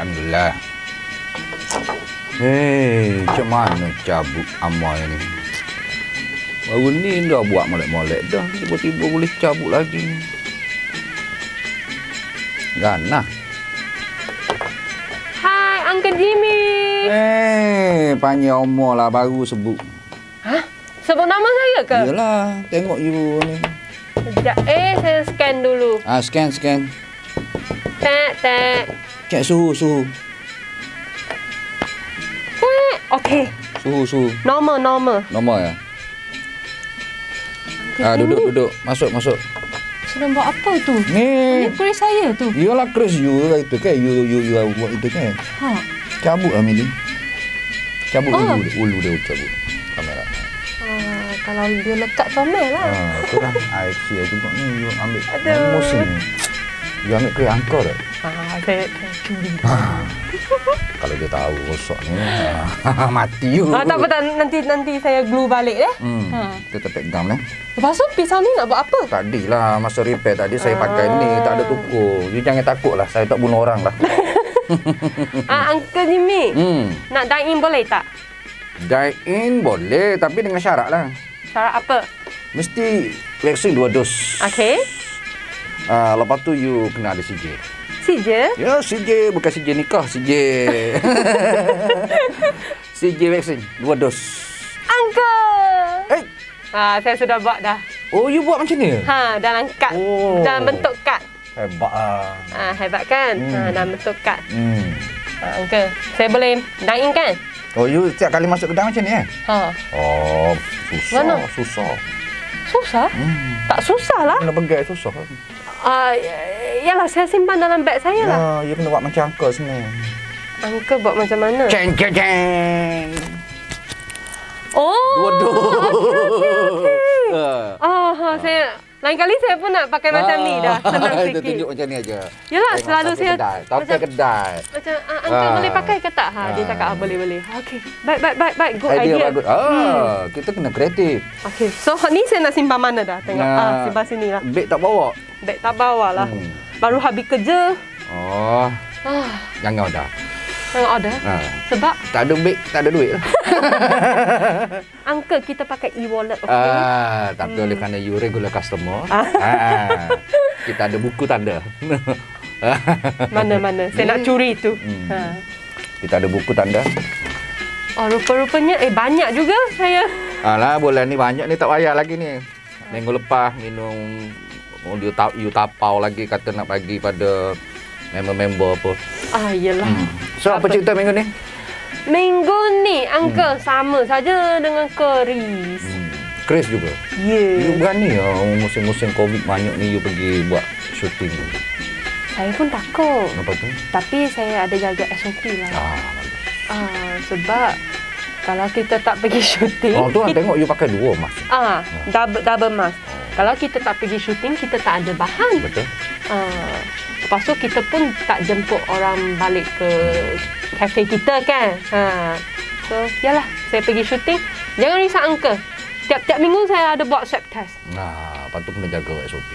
Alhamdulillah. Macam mana cabut amal ni? Baru ni dah buat molek-molek dah. Tiba-tiba boleh cabut lagi. Ganah. Hai, Uncle Jimmy. Panjang umur lah baru sebut. Hah? Sebut nama saya ke? Yalah, tengok you ni. Sekejap. Saya scan dulu. Scan. Tek. Cek suhu. Tek. Okey. Suhu. Normal. Nombor ya? Duduk. Masuk. Sedang buat apa tu? Ni. Ini kuris saya tu. Iyalah keris you lah itu kan. You buat itu kan. Ha. Cabut lah Mili. Cabut ulu dia cabut. Kamera. Kalau dia lekat comel lah. Tu lah. I juga ni you ambil. Aduh. Musim ni. You ambil keris angkor tak? Saya curi. Kalau dia tahu rosak ni. Mati you. Tak apa. Nanti saya glue balik deh. Kita pegang ni. Lepas tu pisau ni nak buat apa? Tadilah masa repair tadi saya pakai ni. Tak ada tukur. You jangan takut lah. Saya tak bunuh orang lah. Uncle Jimmy. Nak dine in boleh tak? Dine in boleh. Tapi dengan syarat lah. Syarat apa? Mesti vaksin 2 dos. Okey. Lepas tu you kena ada CJ. CJ? Ya, CJ. Bukan CJ nikah. CJ. CJ vaksin 2 dos. Uncle! Saya sudah buat dah. Oh, you buat macam ni? Dalam kad. Dalam bentuk kad. Hebat lah. Hebat kan? Dalam bentuk kad. Uncle, saya boleh dine in kan? Oh, you setiap kali masuk kedai macam ni eh? Oh, susah. Mana? Susah. Susah? Tak susah lah. Kena pegang susah. Yalah, saya simpan dalam beg saya lah. You kena buat macam uncle sini. Uncle buat macam mana? Ceng. Oh! Okey. Saya lain kali saya pun nak pakai macam ni dah. Senang sikit. Tunjuk macam ni aja. Yalah, selalu saya Sampai kedai. Macam uncle boleh pakai ke tak? Dia cakap boleh. Okey. Baik. Good idea. Bagus. Kita kena kreatif. Okey. So ni saya nak simpan mana dah? Tengok. Simpan sini lah. Beg tak bawa. Beg tak bawa lah. Baru habis kerja. Jangan dah. Jangan order. Sebab tak ada beg, tak ada duit lah. Uncle, kita pakai e-wallet, okey? Tapi oleh kerana you regular customer, kita ada buku tanda. Mana? Saya nak curi tu. Kita ada buku tanda. Rupa-rupanya banyak juga saya. Alah, bulan ni banyak ni tak payah lagi ni. Minggu lepas minum you tapau lagi kata nak bagi pada member-member apa. Iyalah. So, apa cerita minggu ni? Minggu ni, Uncle, sama saja dengan keris. Keris juga? Ya. You berani ya musim-musim COVID banyak ni you pergi buat syuting? Saya pun takut. Apa tu? Tapi saya ada jaga SOP lah. Sebab kalau kita tak pergi syuting... tu kan tengok you pakai 2 mask. Double mask. Kalau kita tak pergi syuting, kita tak ada bahan. Betul. Lepas tu kita pun tak jemput orang balik ke kafe kita kan. So, yalah, saya pergi syuting. Jangan risau Uncle. Tiap-tiap minggu saya ada buat swab test. Lepas tu kena jaga SOP.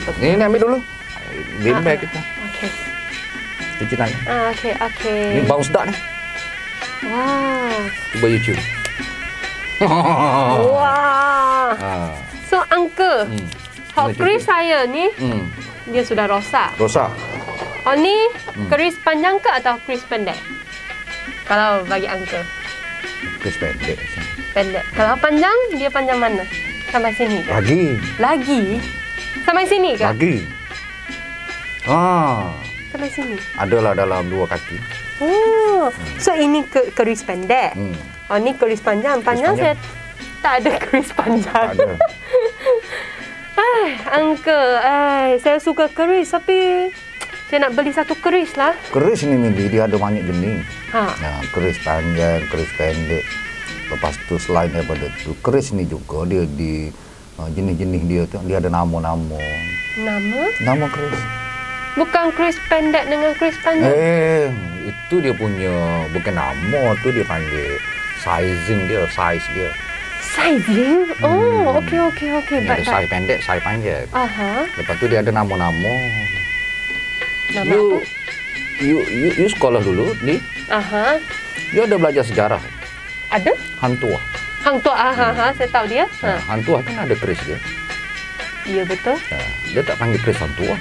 Betul. Ni ambil dulu. Bin bag kita. Okey. Cuci tangan. Okey. Ni bau sedap ni. Wah. Cuba you cium. Wah. So, Uncle, hot keris saya ni, dia sudah rosak. Rosak? Ni keris panjang ke atau keris pendek? Kalau bagi Uncle. Keris pendek. Pendek. Kalau panjang, dia panjang mana? Sampai sini ke? Lagi? Sampai sini ke? Lagi. Sampai sini? Adalah dalam 2 kaki. So ini keris pendek. Ni keris panjang. Panjang saya tak ada keris panjang. Tak ada. Uncle, saya suka keris tapi saya nak beli satu keris lah. Keris ni Mili, dia ada banyak jenis. Keris panjang, keris pendek. Lepas tu selain daripada tu, keris ni juga dia di jenis-jenis dia tu, dia ada nama-nama. Nama keris. Bukan keris pendek dengan keris panjang. Itu dia punya, bukan nama tu, dia panggil sizing dia, size dia. Sizing? Okey. Ada size pendek, size panjang. Lepas tu dia ada nama-nama. Nama apa? you sekolah dulu di, Aha. dia ada belajar sejarah. Ada? Hang Tuah. Hang Tuah, saya tahu dia. Hang Tuah kan ada keris dia. Iya betul. Dia tak panggil keris Hang Tuah.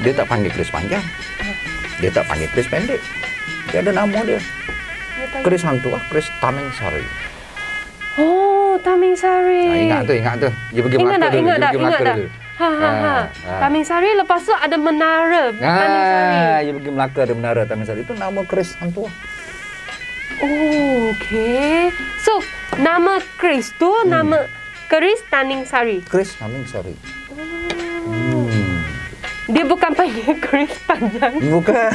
Dia tak panggil keris panjang. Dia tak panggil keris pendek. Dia ada nama dia. Keris Hang Tuah, keris Tameng Sari. Oh, Tameng Sari. Ingat tu. Dia pergi Melaka dulu. Ingat dah. Tameng Sari, lepas tu ada menara Tameng Sari. Dia pergi Melaka ada menara Tameng Sari. Itu nama keris Hang Tuah. Oh, okay. So, nama keris tu nama keris Tameng Sari. Keris Tameng Sari. Dia bukan panggil keris panjang. Bukan.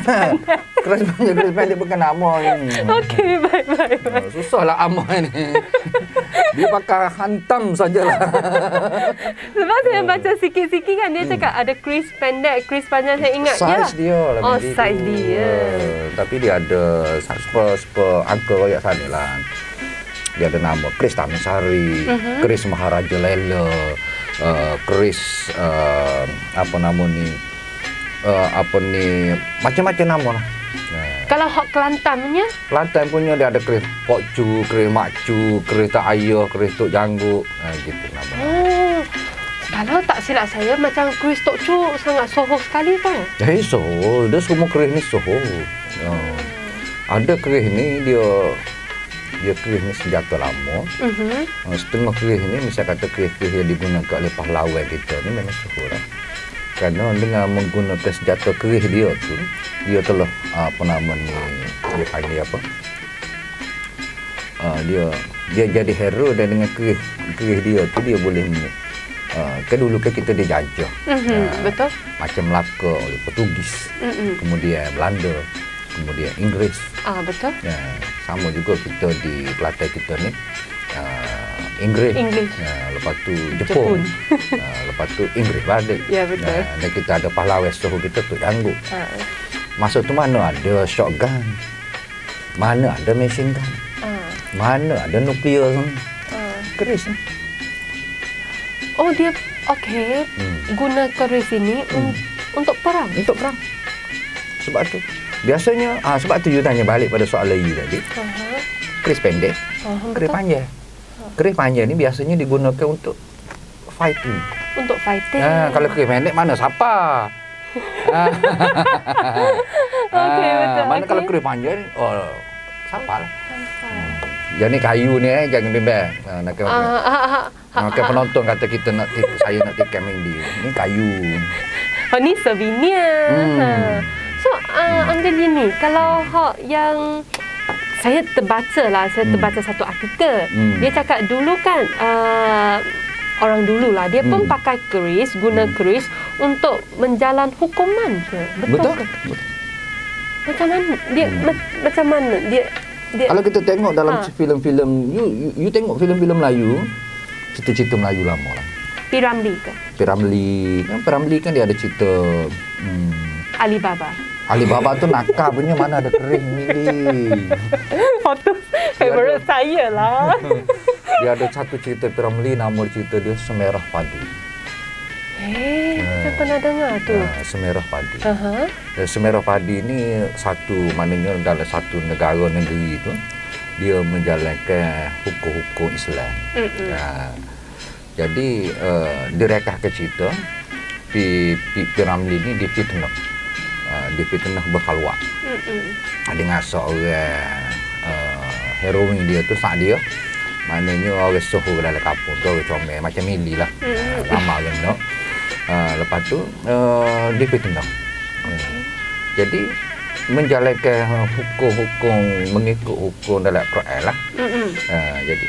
Keris pendek bukan nama ni. Okey, baik. Susahlah amal ni. Dia pakai hantam sajalah. Sebab saya baca sikit-sikit kan dia cakap ada keris pendek, keris panjang, saya ingat je. Saiz dia lah. Oh, saiz dia. Tapi dia ada super angka royak sana lah. Dia ada nama keris Tameng Sari, keris Maharaja Lela, keris apa nama ni? Macam-macam nama lah. Kalau hak Kelantan punya? Kelantan punya dia ada keris Pok Cu, keris Mak Cu, keris Tak Ayah, keris Tok Janggut. Gitu nama. Oh. Kalau tak silap saya macam keris Tok Cu sangat soho sekali kan? Soho. Dia semua keris ni soho. Ada keris ni dia keris ni senjata lama. Setengah keris ni misal kata keris-keris yang digunakan oleh pahlawan kita ni memang soho lah. Kerana dengan menggunakan senjata keris dia tu, dia telah apa nama ni, dia panggil apa? Dia jadi hero dan dengan keris dia tu dia boleh kan dulu kan kita dijajah. Betul. Macam Melaka oleh Portugis. Kemudian Belanda, kemudian Inggeris. Betul. Sama juga kita di Kelantan kita ni. Inggeris. Lepas tu Jepun. Lepas tu Inggeris balik. Ya, betul. Dan kita ada pahlawan suhu kita tu Janggut. Masa tu mana ada shotgun. Mana ada machine gun. Mana ada nuklear. Keris ni. Oh, dia okey. Guna keris ini untuk perang. Untuk perang. Sebab tu. Biasanya, sebab tu you tanya balik pada soalan you tadi. Keris pendek, keris panjang. Keris panjang ni biasanya digunakan untuk fighting. Untuk fighting. Kalau keris pendek mana siapa? Okey, betul. Mana kalau keris panjang, siapa lah. Jadi kayu ni jangan bimbang. Nak penonton kata kita saya nak tiket main dia. Ni kayu. Oh, ni souvenir. So, Uncle Jimmy, kalau hak yang saya terbaca satu artikel. Dia cakap dulu kan orang dulu lah dia pun pakai keris, guna keris untuk menjalan hukuman ke? Betul. Macam mana dia kalau kita tengok dalam filem-filem you tengok filem-filem Melayu, cerita-cerita Melayu lama lah. P. Ramlee ke? P. Ramlee kan dia ada cerita Alibaba tu nakal punya, mana ada keris ni. Itu favorite saya lah. Dia ada satu cerita P. Ramlee, nama cerita dia Semerah Padi. Saya pernah dengar tu. Semerah Padi. Semerah Padi ni maknanya dalam satu negeri tu dia menjalankan hukum-hukum Islam. Jadi direkahkan cerita P. Ramlee ni difitnah berkhalwat dengan seorang heroin dia tu sak dia, maknanya orang suhu dalam kampung tu, orang comel macam Mili lah, lama kan. Lepas tu difitnah. Jadi menjalankan hukum-hukum mengikut hukum dalam Quran lah. Jadi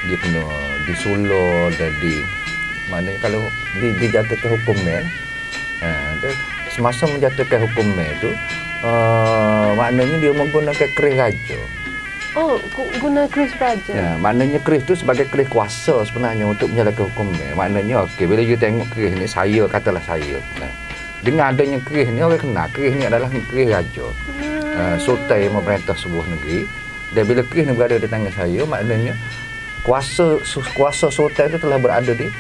dia kena disulur dan maknanya kalau dijatuhkan hukum mel, semasa menjatuhkan hukum mel tu maknanya dia menggunakan keris raja. Oh, guna keris raja. Maknanya keris tu sebagai keris kuasa sebenarnya untuk menjalankan hukum mel. Maknanya bila you tengok keris ni, katalah saya. Dengan adanya keris ni, orang kenal keris ni adalah keris raja. Sultan yang memerintah sebuah negeri. Dan bila keris ni berada di tangan saya, maknanya kuasa sultan itu telah berada di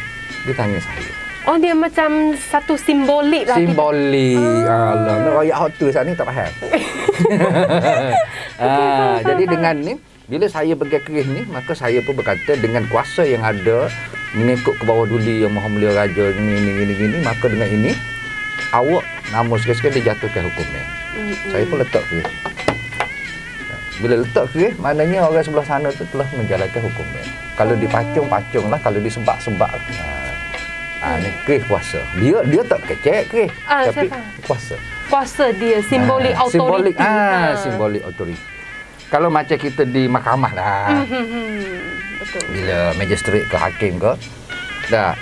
tangan saya. Oh, dia macam satu simbolik lah. Simbolik. Allah, nak royak hot tu saat ni tak faham. Jadi dengan ni, bila saya pergi keris ni, maka saya pun berkata dengan kuasa yang ada mengikut ke bawah duli yang Maha Mulia Raja gini, maka dengan ini awak nama sekali-sekali dia jatuhkan hukumnya. Saya pun letak keris. Bila letak keris, maknanya orang sebelah sana tu telah menjalankan hukumnya. Kalau dipacung-pacung lah, kalau disebak-sebak. Ni keris kuasa. Dia tak kecek keris, tapi kuasa. Kuasa dia, simbolik Simbolik, autoriti. simbolik autoriti. Kalau macam kita di mahkamah lah. Betul. Bila magistrate ke hakim ke, dah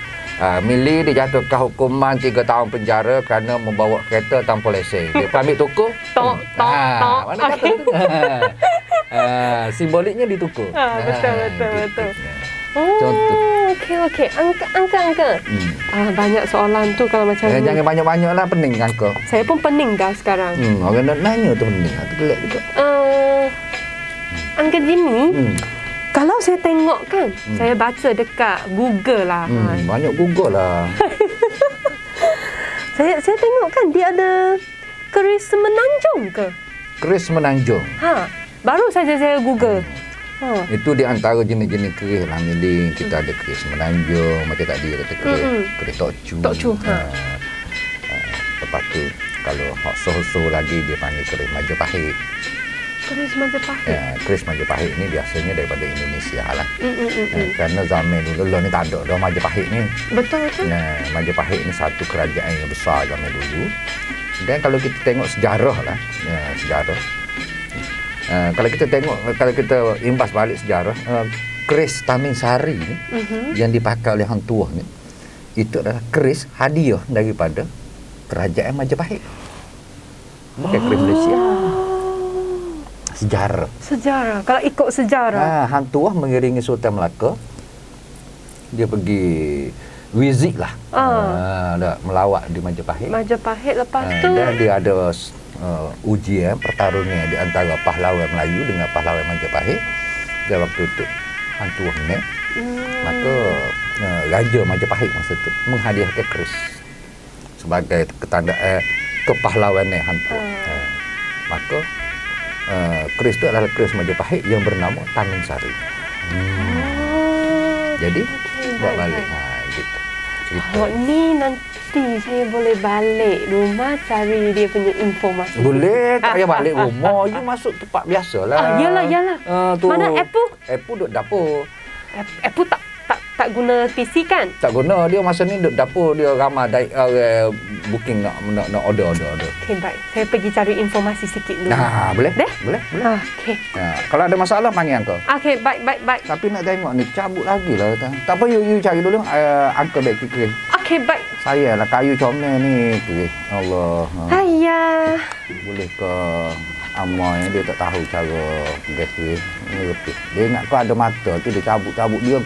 Mili dijatuhkan hukuman 3 tahun penjara kerana membawa kereta tanpa lesen. Dia ambil toko. Tok. Mana kata tu? Simboliknya ditukar. Betul. Contoh. Okey. Angka. Banyak soalan tu kalau macam ni. Jangan banyak-banyak lah, pening angka. Saya pun pening dah sekarang. Orang nak nanya tu pening. Tu gelap juga. Angka Jimmy, kalau saya tengok kan, saya baca dekat Google lah. Banyak Google lah. saya tengok kan dia ada keris Semenanjung ke? Keris Semenanjung. Baru saja saya Google. Itu di antara jenis-jenis keris lah. Mili kita ada keris Semenanjung, macam tadi kata keris Tokcu. Lepas tu kalau hak so lagi dia panggil keris Majapahit. Keris Majapahit. Keris Majapahit ni biasanya daripada Indonesia lah. Kerana zaman dulu ni tak ada dah Majapahit ni. Betul. Majapahit ni satu kerajaan yang besar zaman dulu. Dan kalau kita tengok sejarah lah, sejarah. Kalau kita imbas balik sejarah, keris Tamin Sari ni yang dipakai oleh Hang Tuah ni, itu adalah keris hadiah daripada kerajaan Majapahit. Bukan keris Malaysia. Sejarah. Kalau ikut sejarah. Hang Tuah mengiringi Sultan Melaka. Dia pergi visit lah. Melawat di Majapahit. Lepas tu. Dan dia ada ujian pertarungan di antara pahlawan Melayu dengan pahlawan Majapahit. Dan waktu itu Hang Tuah ni, maka Raja Majapahit masa tu menghadiahkan keris sebagai ketandaan kepahlawanan Hang Tuah. Maka keris itu adalah keris Majapahit yang bernama Tamin Sari. Jadi buat balik gitu. Ni nanti saya boleh balik rumah cari dia punya informasi. Boleh, tak payah balik rumah. You masuk tempat biasalah. Yalah. Mana Apple? Apple duduk dapur. Apple tak guna PC kan? Tak guna, dia masa ni duduk dapur, dia ramai booking nak order. Okey, baik. Saya pergi cari informasi sikit dulu. Boleh? Boleh. Okey. Kalau ada masalah panggil uncle. Okey, baik. Tapi nak tengok ni cabut lagi lah. Tak apa, you cari dulu uncle baik keris. Okey, baik. Saya lah kayu comel ni keris. Allah. Ayah. Boleh ke Amoy dia tak tahu cara keris ni lebih. Dia ingat kau ada mata tu dia cabut dia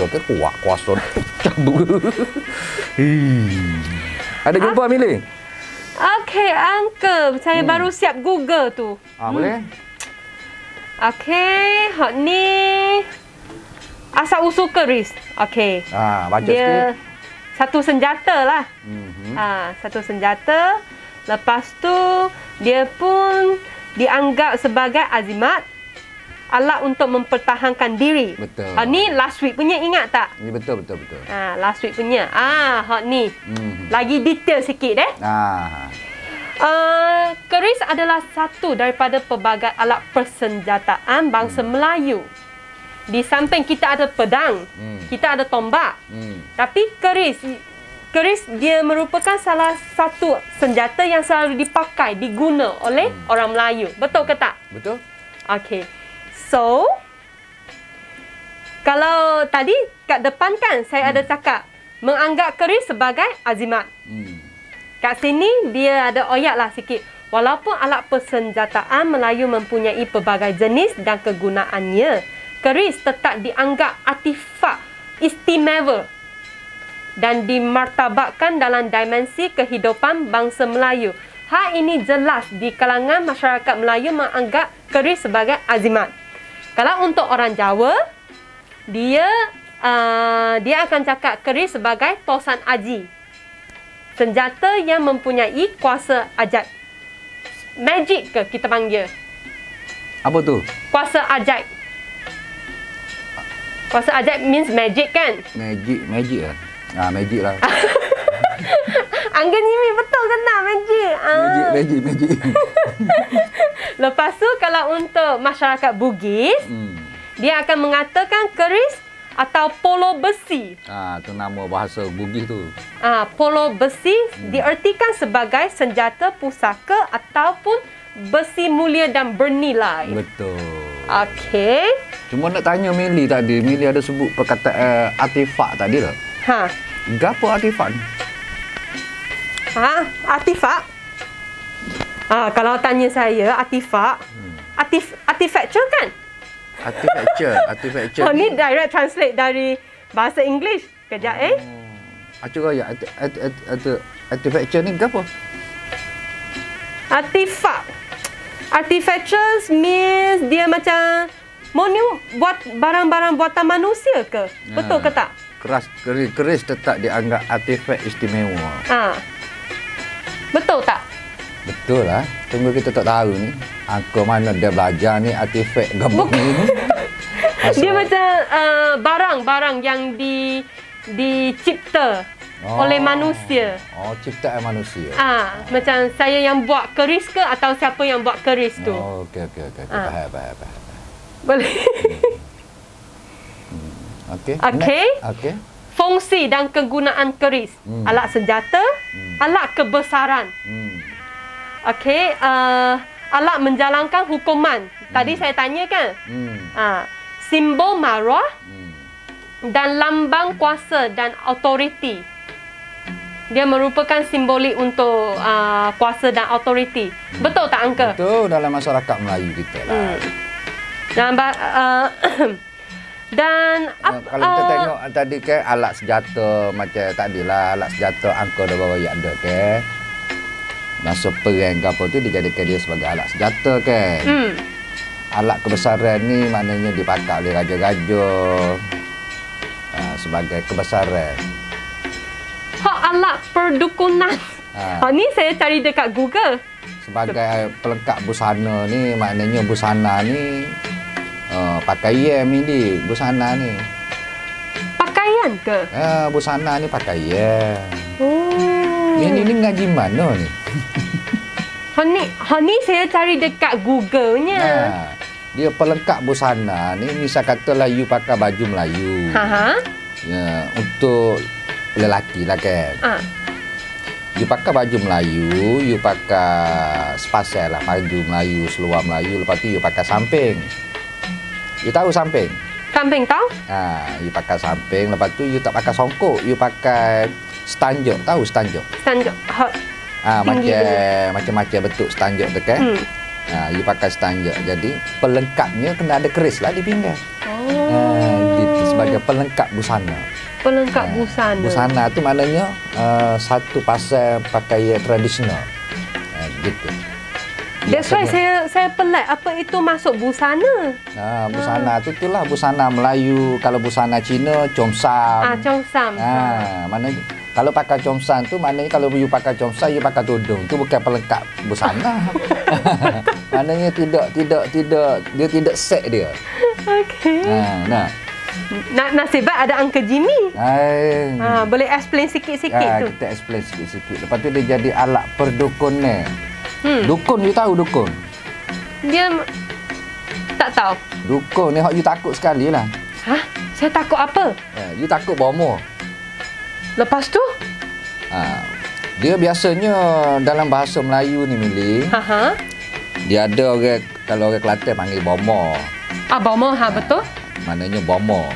ke kuat kuasa cabut. Ada jumpa Mili? Okey, Uncle. Saya baru siap Google tu. Boleh? Okey, hak ni asal usul keris. Okey. Baca dia sikit. Satu senjata lah. Satu senjata. Lepas tu dia pun dianggap sebagai azimat, alat untuk mempertahankan diri. Betul. Ni last week punya, ingat tak? Ni betul. Last week punya. Hak ni. Lagi detail sikit keris adalah satu daripada pelbagai alat persenjataan bangsa Melayu. Di samping kita ada pedang, kita ada tombak. Tapi keris dia merupakan salah satu senjata yang selalu dipakai, diguna oleh orang Melayu. Betul ke tak? Betul. Okey. So, kalau tadi kat depan kan saya ada cakap menganggap keris sebagai azimat. Kat sini dia ada oyak lah sikit. Walaupun alat persenjataan Melayu mempunyai pelbagai jenis dan kegunaannya, keris tetap dianggap artifak istimewa dan dimartabatkan dalam dimensi kehidupan bangsa Melayu. Hal ini jelas di kalangan masyarakat Melayu menganggap keris sebagai azimat. Kalau untuk orang Jawa, dia dia akan cakap keris sebagai tosan aji. Senjata yang mempunyai kuasa ajaib. Magic ke kita panggil? Apa tu? Kuasa ajaib. Kuasa ajaib means magic kan? Magic lah. Magic lah. Angga Jimmy betul ke tak magic? Magic. Lepas tu kalau untuk masyarakat Bugis, dia akan mengatakan keris atau polo besi. Tu nama bahasa Bugis tu. Polo besi diartikan sebagai senjata pusaka ataupun besi mulia dan bernilai. Betul. Okey. Cuma nak tanya Mili tadi. Mili ada sebut perkataan artifak tadi lah. Gapo artifak ni? Artifak? Kalau tanya saya, artifak, artifacture kan? Artifacture. Ni direct translate dari bahasa English. Kejap Acuk raya artifacture ni gapo? Artifactures means dia macam buat barang-barang buatan manusia ke? Betul ke tak? Keris tetap dianggap artifak istimewa. Betul tak? Betul lah. Tunggu kita tak tahu ni. Angka mana dia belajar ni artifak gabung ni. Dia macam barang-barang yang dicipta oleh manusia. Ciptaan manusia. Macam saya yang buat keris ke atau siapa yang buat keris tu. Okey. Faham. Boleh. Okey. Fungsi dan kegunaan keris. Alat senjata, alat kebesaran. Okey, alat menjalankan hukuman. Tadi saya tanya kan? Simbol maruah dan lambang kuasa dan autoriti. Dia merupakan simbolik untuk kuasa dan autoriti. Betul tak Angka? Betul, dalam masyarakat Melayu kita lah. Dan kalau kita tengok tadi ke alat senjata macam tadilah alat senjata Angka dah bawa ada ke. Masa perang ke apa tu dijadikan dia sebagai alat senjata kan. Alat kebesaran ni maknanya dipakai oleh raja-raja sebagai kebesaran. Alat perdukunan. Ni saya cari dekat Google. Sebagai pelengkap busana ni maknanya busana ni pakaian ni busana ni. Pakaian ke? Busana ni pakaian. Ini ngaji mana ni? Ni saya cari dekat Google-nya. Dia pelengkap busana ni misal katalah you pakai baju Melayu. Untuk lelaki lah kan. You pakai baju Melayu, you pakai sepasal lah baju Melayu, seluar Melayu, lepas tu you pakai samping. You tahu samping? Samping tahu? You pakai samping, lepas tu you tak pakai songkok, you pakai stanjok. Tahu stanjok? Stanjok. Macam-macam bentuk stanjok tu kan. You pakai stanjok. Jadi pelengkapnya kena ada keris lah di pinggang. Gitu, sebagai pelengkap busana. Pelengkap busana. Busana tu maknanya satu pasal pakaian tradisional. Gitu. That's why saya pelik apa itu masuk busana. Busana tu itulah busana Melayu. Kalau busana Cina comsam. Comsam. Maknanya kalau pakai comsam tu maknanya kalau you pakai comsam you pakai tudung. Tu bukan pelengkap busana. Maknanya tidak dia tidak set dia. Okey. Nasibah ada Uncle Jimmy. Boleh explain sikit-sikit tu. Kita explain sikit-sikit. Lepas tu dia jadi alat perdukunan. Dukun, you tahu dukun? Dia tak tahu. Dukun ni hak you takut sekali lah. Saya takut apa? You takut bomoh. Lepas tu? Dia biasanya dalam bahasa Melayu ni Mili. Dia ada orang, kalau orang Kelantan panggil bomoh. Bomoh, betul. Maknanya bomoh.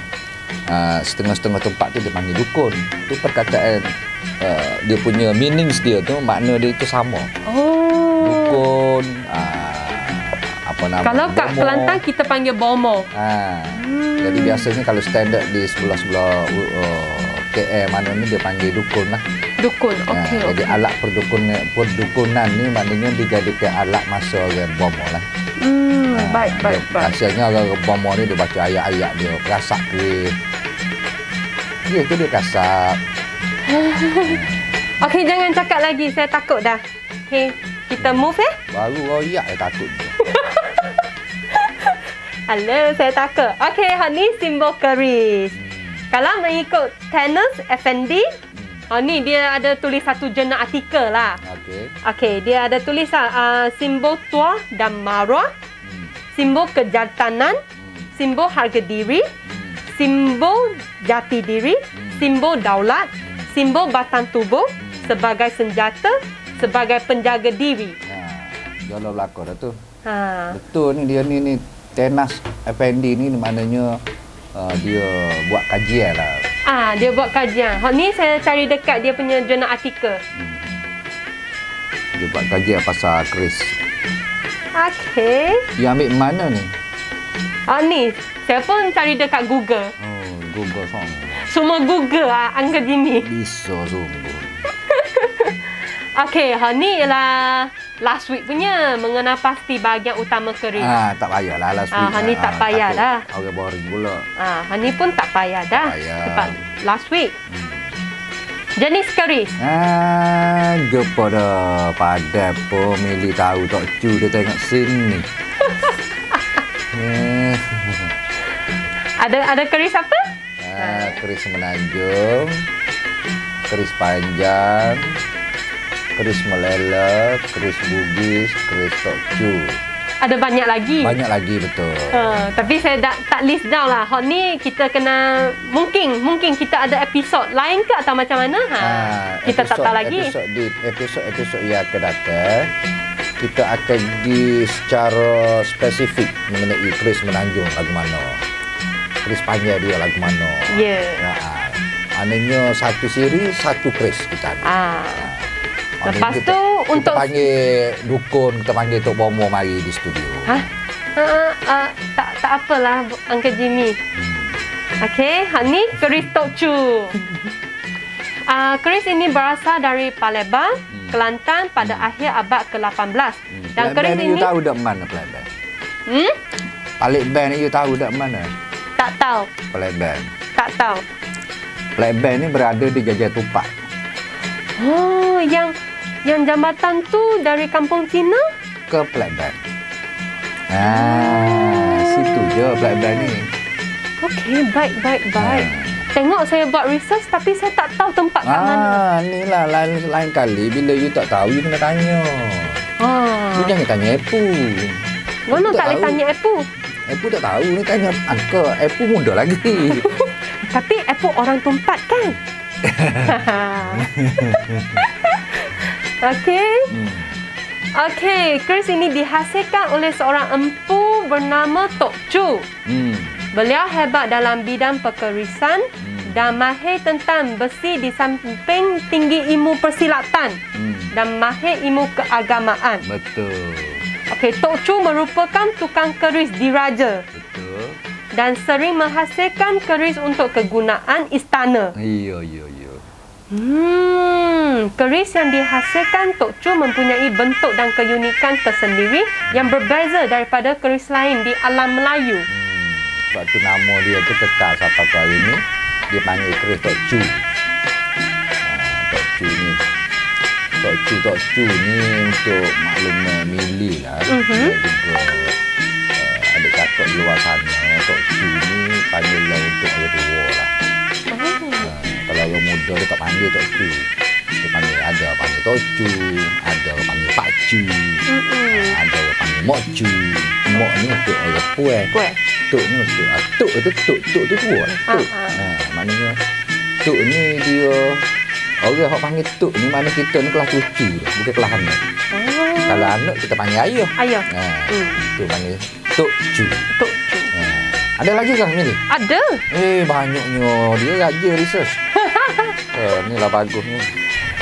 Setengah-setengah tempat tu dia panggil dukun. Itu perkataan dia punya meanings dia tu, makna dia itu sama. Dukun, apa nama? Kalau kat Kelantan kita panggil bomoh. Jadi biasanya kalau standard di sebelah-sebelah KL mana ni dia panggil dukun lah. Dukun, okey. Jadi alat perdukunan ni maknanya dijadikan alat masa orang bomoh lah. Baik. Biasanya orang bomoh ni dia baca ayat-ayat dia, perasak kuih. Dia tu dia kasar. Okey, jangan cakap lagi. Saya takut dah. Okey, kita move Baru royak dia takut je. Halo, saya takut. Okey, ni simbol keris. Kalau mengikut Thanos Effendi, ni dia ada tulis satu jurnal artikel lah. Okey, dia ada tulis simbol tua dan marwah, simbol kejantanan, simbol harga diri, simbol jati diri, simbol daulat, simbol batang tubuh sebagai senjata, sebagai penjaga diri. Jauh belakang dah tu. Ha. Betul ni dia ni Thanos Effendi ni maknanya dia buat kajian lah. Dia buat kajian. Ni saya cari dekat dia punya jurnal artikel. Dia buat kajian pasal keris. Okey. Dia ambil mana ni? Ni saya pun cari dekat Google. Google Semua Google Uncle Jimmy. Bisa sungguh. Okey, ni ialah last week punya mengenal pasti bahagian utama keris. Tak payahlah last week. Ni tak payah dah. Orang boring pula. Ni pun tak payah dah. Sebab last week. Jenis keris. Jumpa dah. Pada pemilih tahu Tok Chu dia tengok sini. Ada keris apa? Keris menanjung, keris panjang, keris meleleh, keris bugis, keris Tok Chu. Ada banyak lagi. Banyak lagi, betul. Tapi saya tak list down lah. Ni kita kena mungkin kita ada episod lain ke atau macam mana? Kita tak tahu lagi. Episod yang akan datang, kita akan pergi secara spesifik mengenai keris menanjung lagu mana. Keris panjang dia lagu mana. Ya. Maknanya satu siri, satu keris kita ada. Lepas tu untuk kita panggil dukun, kita panggil Tok Bomo mari di studio. Tak apalah Uncle Jimmy. Okey, ni keris Tok Chu. Keris ini berasal dari Palembang, Kelantan pada akhir abad ke-18. Dan keris ini you tahu dak mana Palembang? Palembang ni you tahu dak mana? Tak tahu. Palembang. Tak tahu. Palembang ni berada di Jajah Tupak. Yang jambatan tu dari kampung Cina ke Palembang. Situ je Palembang ni. Okey, baik. Tengok saya buat research tapi saya tak tahu tempat kat mana. Inilah lain kali bila you tak tahu you kena tanya. You jangan tanya Epu. Mana tak boleh tanya Epu? Epu tak tahu ni tanya Uncle. Epu muda lagi. Tapi Epu orang Tumpat kan? Okey, keris ini dihasilkan oleh seorang empu bernama Tok Chu. Beliau hebat dalam bidang perkerisan dan mahir tentang besi di samping tinggi ilmu persilatan dan mahir ilmu keagamaan. Betul. Okey, Tok Chu merupakan tukang keris diraja. Betul. Dan sering menghasilkan keris untuk kegunaan istana. Ya. Keris yang dihasilkan Tok Chu mempunyai bentuk dan keunikan tersendiri yang berbeza daripada keris lain di alam Melayu. Sebab tu nama dia tu kekal sampai ke hari ni. Dia panggil keris Tok Chu. Tok Chu ni untuk maklum mili lah. Dia juga ada cakap di luar sana. Tok Chu ni panggil lah untuk orang tua lah. Kalau orang muda dia tak panggil Tok Chu. Dia panggil, ada panggil Tok Chu, ada panggil Pak Chu, ada panggil Mok Chu. Mok ni untuk orang puan. Tok ni untuk Tok tu tua lah. Tok. Maknanya Tok ni dia orang yang panggil Tok ni mana kita ni kelas cucu dah, bukan kelas anak. Kalau anak kita panggil ayah. Itu panggil Tok Chu. Ada lagi kah ni? Ada. Banyaknya. Dia raja research. Inilah bagusnya.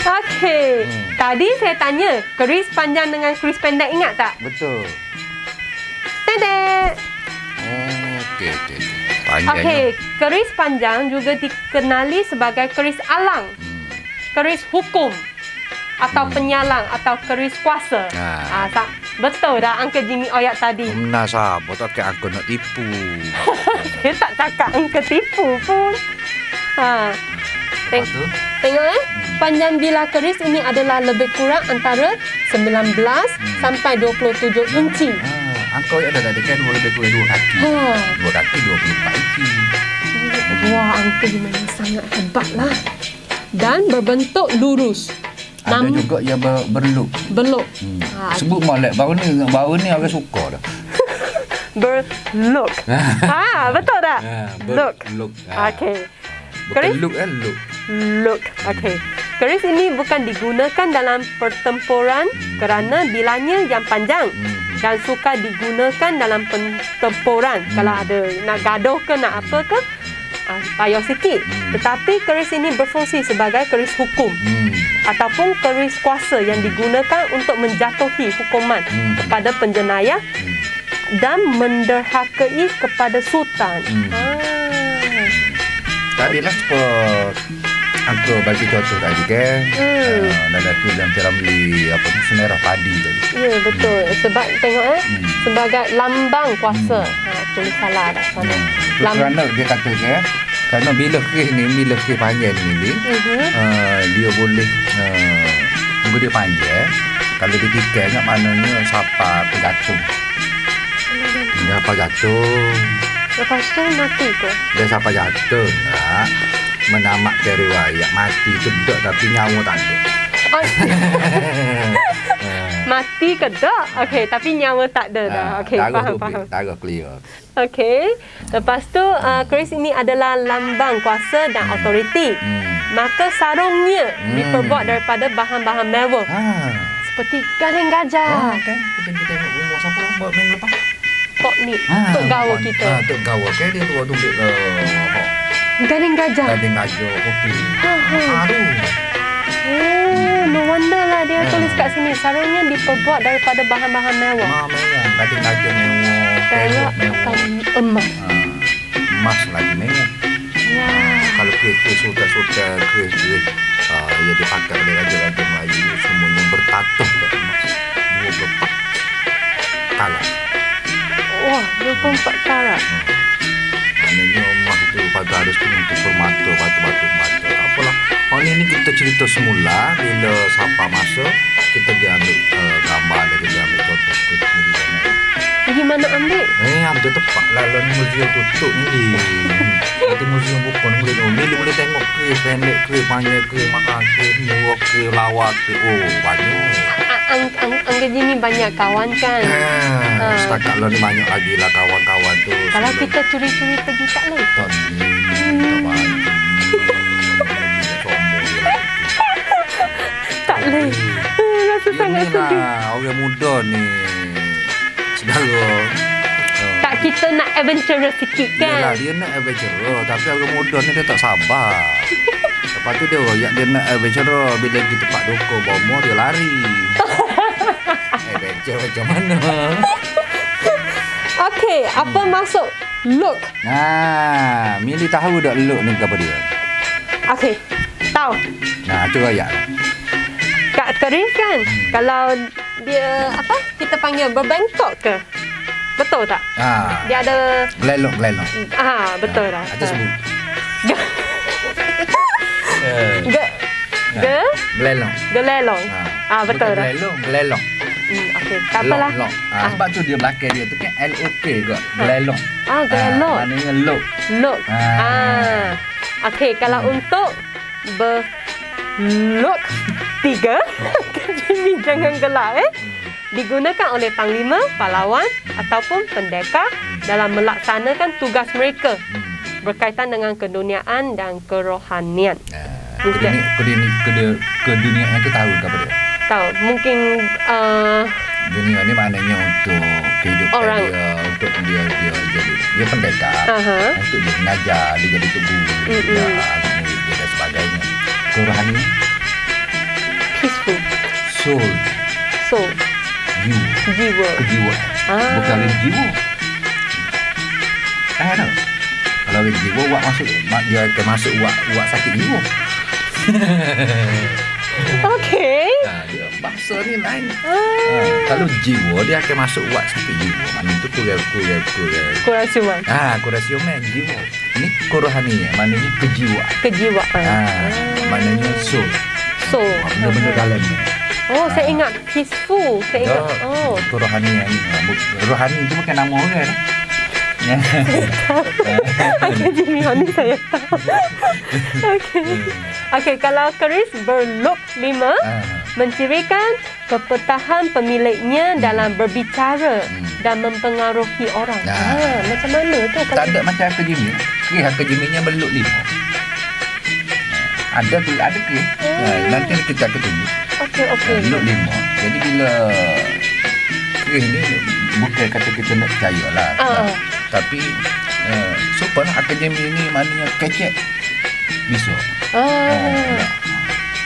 Okey. Tadi saya tanya, keris panjang dengan keris pendek ingat tak? Betul. Tedek. Okey. Panjangnya. Okey, keris panjang juga dikenali sebagai keris alang, keris hukum atau penyalang atau keris kuasa. Betul dah Uncle Jimmy oyak tadi. Nah, sahabat tak aku nak tipu. Saya tak cakap Uncle tipu pun. Ha. Lepas tu, Tengok panjang bilah keris ini adalah lebih kurang antara 19 sampai 27 inci. angkau ada tak kan lebih kurang 2 kaki. Ha. 2 kaki 24 inci. Wah, angka memang sangat hebat lah. Dan berbentuk lurus. Ada juga yang berluk. Berluk. Sebut molek baru ni orang suka dah. Berluk. Betul tak? Look. Look. Okey. Bukan Keris? look look. Look. Okey. Keris ini bukan digunakan dalam pertempuran kerana bilanya yang panjang dan suka digunakan dalam pertempuran. Kalau ada nak gaduh ke nak apa ke, payah sikit. Tetapi keris ini berfungsi sebagai keris hukum ataupun keris kuasa yang digunakan untuk menjatuhi hukuman kepada penjenayah dan menderhakai kepada sultan. Tadi lah angkau bagi contoh tadi kan. Dalam filem Piramli apa ni Semerah Padi tadi. Ya, betul. Sebab tengok sebagai lambang kuasa. Tulis salah dah sana. Kerana dia kata kan, kerana bila kes panjang ni, dia boleh tunggu dia panjang. Kalau dia tikai ingat maknanya siapa bergantung. Siapa jatuh. Lepas tu mati ke? Dia siapa jatuh tak menamatkan riwayat mati tu tak tapi nyawa tak ada. Mati ke tak? Okey, tapi nyawa tak ada dah. Okey, faham. Darah clear. Okey. Lepas tu keris ini adalah lambang kuasa dan autoriti. Maka sarungnya diperbuat daripada bahan-bahan mewah. Seperti galing gajah. Kan kita tengok rumah siapa buat minggu lepas. Tok ni, tok gawa kita. Tok gawa kan dia tu tumbik Galing gajah. gading gajah kopi. Aduh. No wonder lah dia tulis kat sini. Sarungnya diperbuat daripada bahan-bahan mewah. Mewah. Gading gajah mewah. Perak atau emas. Emas lagi mewah. Kalau kes sultan yang dipakai oleh raja-raja Melayu semuanya bertatuh kat emas. 24 karat. Wah, 24 karat. Maknanya emas tu pada harus untuk permata, batu-batu permata. Tak apalah. Ini kita cerita semula bila siapa masa kita diambil gambar dan kita ambil contoh kecil. Pergi mana ambil? Ada tepat lah lalu museum tutup ni. Nanti museum bukan boleh tengok ke pendek ke panjang ke mahal ke murah ke lawa ke. Oh banyak. Angga Jimmy banyak kawan kan? Setakat lo ni banyak lagi lah kawan-kawan tu. Kalau kita curi-curi pergi tak boleh? Tak Tak boleh. Rasa sangat sedih. Orang muda ni saudara. Tak, kita nak adventurous sikit kan? Yalah, dia nak adventure tapi orang muda ni dia tak sabar. Lepas tu dia royak dia nak adventure bila pergi tempat doko bomo dia lari. Adventure macam mana? Okey, apa maksud look? Mili tahu tak look ni apa dia? Okey, tahu. Tu royak. Kat keris kan, kalau dia apa kita panggil berbengkok ke? Betul tak? Dia ada Gelelong. betul dah. Ada sebut. Gelelong. Betul dah. Gelelong. Okey, tak apalah. Sebab tu dia belakang dia tu kan LOK juga. Gelelong. Gelelong. Maknanya look. Look. Okey, kalau untuk look 3 Jimmy jangan gelak digunakan oleh panglima, pahlawan ataupun pendekar dalam melaksanakan tugas mereka berkaitan dengan keduniaan dan kerohanian. Keduniaan tu tahu ke apa dia? Tahu, mungkin dunia ni maknanya untuk kehidupan orang. Dia, untuk dia jadi dia pendekar, untuk dia mengajar, dia jadi guru, anak murid dia dan sebagainya. Kerohanian? Peaceful. Soul. Jiwa. Kejiwa. Bukan rim jiwa. Tahu. Kalau rim jiwa buat masuk dia akan masuk buat sakit jiwa. Okey. Dia bahasa ni lain. Kalau jiwa dia akan masuk buat sakit jiwa. Maknanya tu kurang Kurang siuman. kurang siuman jiwa. Ini kuruhaniya, maknanya kejiwaan. Maknanya soul. Benda-benda dalam ni. Oh, saya ingat peaceful. Saya ingat. Kuruhaniya ni. Rohani tu bukan nama orang. Okey, Jimmy, ni saya tahu. Okey, kalau keris berlook 5 mencirikan kepetahan pemiliknya dalam berbicara dan mempengaruhi orang. Macam mana tu? Tak ada macam Haka Jimmy. Haka Jimmy-nya berlook 5. Ada ke? Nanti kita akan tunjuk. Okey. Look 5. Jadi bila keris ni bukan kata kita nak percaya lah. Tapi super lah akademi ni maknanya kecek bisa.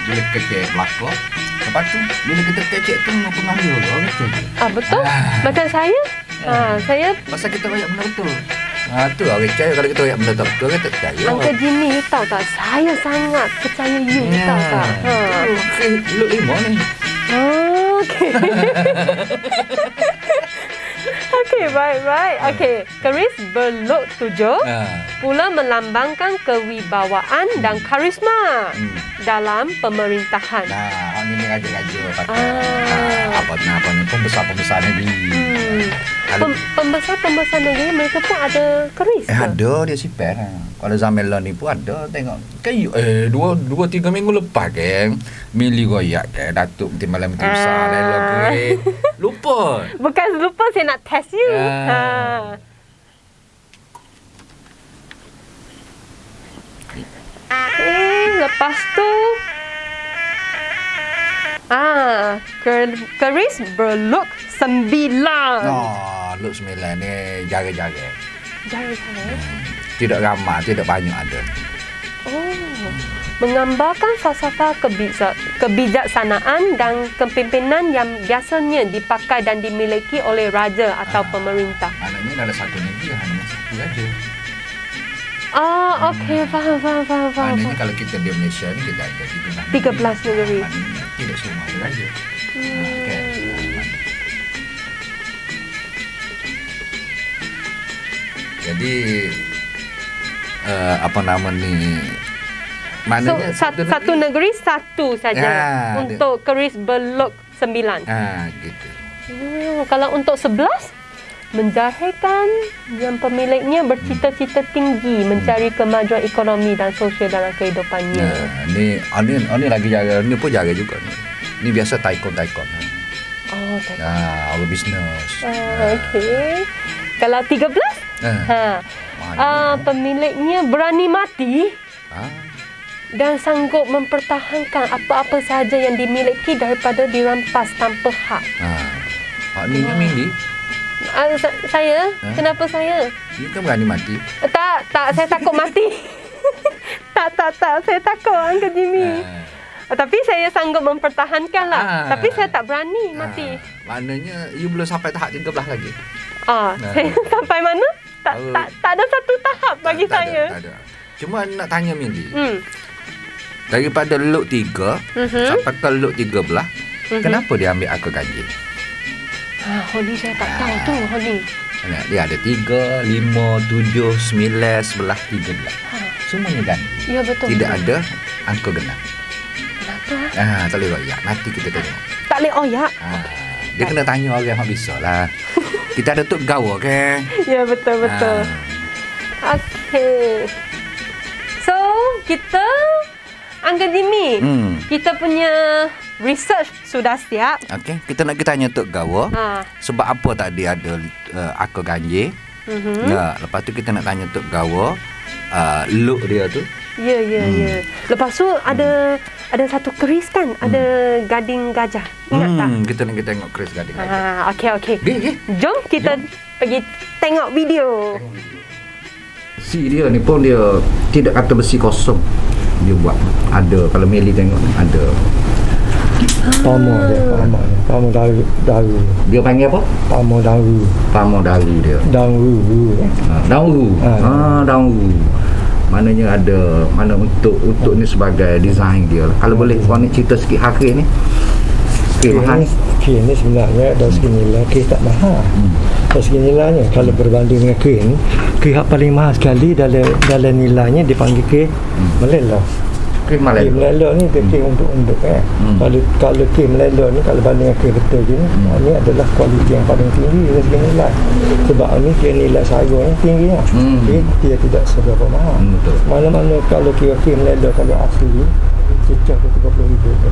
Bila kecek belakang, lepas tu bila kita kecek tu mempengaruhi orang kecek. Betul. Macam saya. Saya pasal kita banyak benda betul. Tu orang percaya kalau kita banyak benda tak betul kita percaya. Uncle Jimmy, you tahu tak? Saya sangat percaya you, tahu tak? Look 5 ni. Okey. Okey, baik. Okey, keris berlook 7 pula melambangkan kewibawaan dan karisma dalam pemerintahan. Ini raja-raja pakai. Apa ni pembesar-pembesar negeri. Pembesar negeri mereka pun ada keris. Ada dia sipen. Kalau zaman lah ni pun ada tengok. Kayu 2-3 minggu lepas kan Mili royak kan Datuk Timbalan Menteri Besar dan luar keris. Lupa. Bukan lupa, saya nak test you. Lepas tu keris berlook 9. Look 9 ni jaga-jaga. Jaga-jaga. Tidak ramai, tidak banyak ada. Menggambarkan falsafah kebijaksanaan dan kepimpinan yang biasanya dipakai dan dimiliki oleh raja atau pemerintah. Maknanya ada satu negeri hanya satu raja. Okey, faham. Maknanya kalau kita di Malaysia ni kita ada 13 negeri. Tidak semua ada raja. Jadi apa nama ni? Maknanya satu negeri satu saja untuk keris berlook 9. Gitu. Kalau untuk 11 menjahirkan yang pemiliknya bercita-cita tinggi mencari kemajuan ekonomi dan sosial dalam kehidupannya. Ni lagi jaga, ni pun jaga juga ni. Ni biasa taikon. Taikon. Our business. Okey. Kalau 13? Pemiliknya berani mati. Dan sanggup mempertahankan apa-apa sahaja yang dimiliki daripada dirampas tanpa hak. Maknanya Mili? Saya? Kenapa saya? You kan berani mati? Tak, saya takut mati. tak, saya takut Uncle Jimmy. Tapi saya sanggup mempertahankan lah. Tapi saya tak berani mati. Maknanya you belum sampai tahap 13 lagi? Saya sampai mana? Tak ada satu tahap bagi saya. Tak ada. Cuma nak tanya Mili. Daripada look 3 sampai ke look 13, kenapa dia ambil akar ganjil? Ni saya tak tahu tu, ni. Dia ada 3, 5, 7, 9, 11, 13. Semuanya ganjil. Ya, betul. Tidak ada angka genap. Kenapa? Tak boleh royak. Nanti kita tengok. Tak boleh royak? Dia kena tanya orang yang bisa lah. Kita ada tuk gawa kan? Ya, betul. Okey. So, kita Uncle Jimmy, kita punya research sudah siap. Okey, kita nak tanya Tok Gawa. Sebab apa tadi ada akar ganjil? Lepas tu kita nak tanya Tok Gawa look dia tu. Ya. Lepas tu ada satu keris kan, ada gading gajah. Ingat tak? Kita nak tengok keris gading gajah. Okey. Jom kita pergi tengok video. Si dia ni pun dia tidak kata besi kosong. Dia buat ada, kalau Meli tengok ada Pamor daru. Dia panggil apa? Pamor daru dia. Daru. Maknanya ada untuk ni sebagai design dia. Kalau boleh kau ni cerita sikit harga ni. Mahal. Ni sebenarnya dari segi nilai tak mahal. dari segi nilainya kalau berbanding dengan kuih ni, kuih yang paling mahal sekali dalam nilainya dipanggil kuih Melelo. Kuih Kuih Malay. Melelo ni dia kuih untuk kan. Kalau kuih Melelo ni kalau banding dengan kuih betul je ni, ni adalah kualiti yang paling tinggi dari segi nilai. Sebab ni dia nilai sayurnya tinggi lah. Dia tidak seberapa mahal. Betul. Mana-mana kalau kira kuih Melelo kalau asli cecah ke 30,000 ke.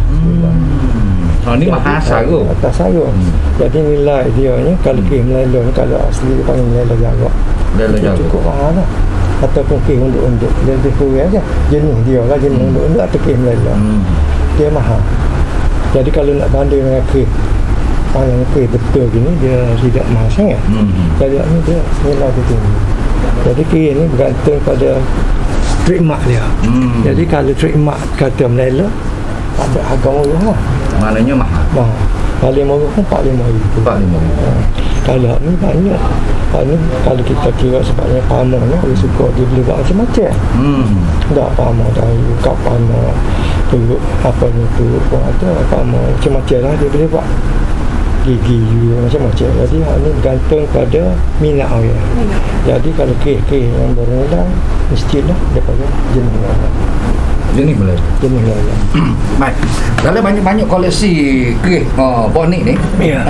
Ni mahal sayur. Atas sayur. Jadi nilai dia ni kalau kuih Melelo ni kalau asli dia panggil Melelo jarak. Melelo jarak. Cukup mahal lah. Ataupun kuih unduk-unduk. Dia lebih kurang je. Jenis dia lah jenis unduk-unduk atau kuih Melelo. Dia mahal. Jadi kalau nak banding dengan kuih yang kuih betul gini dia tidak mahal sangat. Jadi ni dia nilai dia tinggi. Jadi kuih ni bergantung pada trademark dia. Jadi kalau trademark kata Melelo ada harga murah lah. Maknanya mahal. Mahal. Paling murah pun 45,000. 45,000. Kalau ni banyak. Ni kalau kita kira sebabnya pamor ni kalau suka dia boleh buat macam-macam. Tak pamor dari kapana turut apa ni turut pun ada pamor macam-macam lah dia boleh buat. Gigi macam-macam. Jadi hal ni bergantung pada minat orang. Jadi kalau kuih-kuih yang bernilai mestilah daripada jenis Melelo. Jenis Melelo. Jenis Melelo. Baik. Dalam banyak-banyak koleksi kuih Bonik ni. Ya.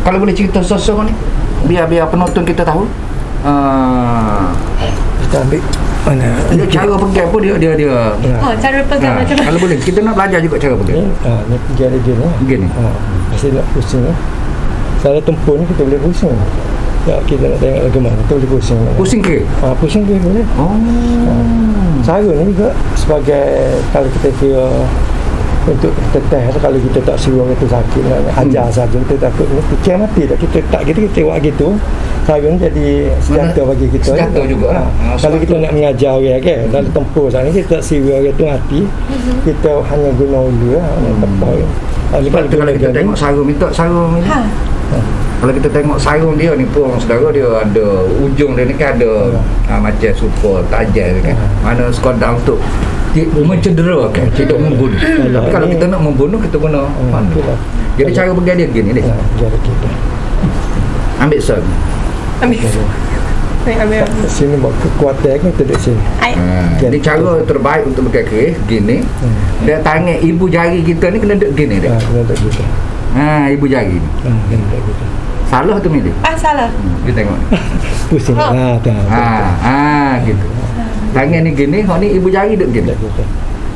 Kalau boleh cerita sosok ni biar penonton kita tahu. Kita ambil mana? Dia cara pegang pun dia Oh, cara pegang macam mana? kalau boleh kita nak belajar juga cara pegang. Ni pegang dia ni. Begini. Mesti nak pusing. Salah tempur ni kita boleh pusing. Tak, kita nak tengok lagi mana kita boleh pusing. Pusing ke? Pusing ke boleh. Cara ni juga sebagai kalau kita kira untuk teteh kalau kita tak suruh kita sakit nak ajar saja kita takut ni fikir mati tak kita tak kita buat gitu cara ni jadi senjata bagi kita senjata juga lah. Kalau kita nak mengajar orang kan dalam tempur sana kita tak suruh orang tu mati kita hanya guna ulu lah tepat. Sebab tu kalau kita tengok sarung minta sarung ni. Kalau kita tengok sarung dia ni pun saudara dia ada ujung dia ni kan ada macam super tajam kan. Mana sekadar untuk mencedera kan, tidak membunuh. Tapi kalau kita nak membunuh kita guna mana. Jadi cara pegang dia gini ni. Cara kita Ambil sarung. Ambil. Sini buat kekuatan kan kita duduk sini. Ini cara terbaik untuk pegang kuih gini. Dan tangan ibu jari kita ni kena duduk gini dia. Kena duduk gitu. Ibu jari ni. Kena duduk gitu. Salah tu milih. Salah. Kita tengok. Pusing. Gitu. Tangan ni gini, hak ni ibu jari duduk gini.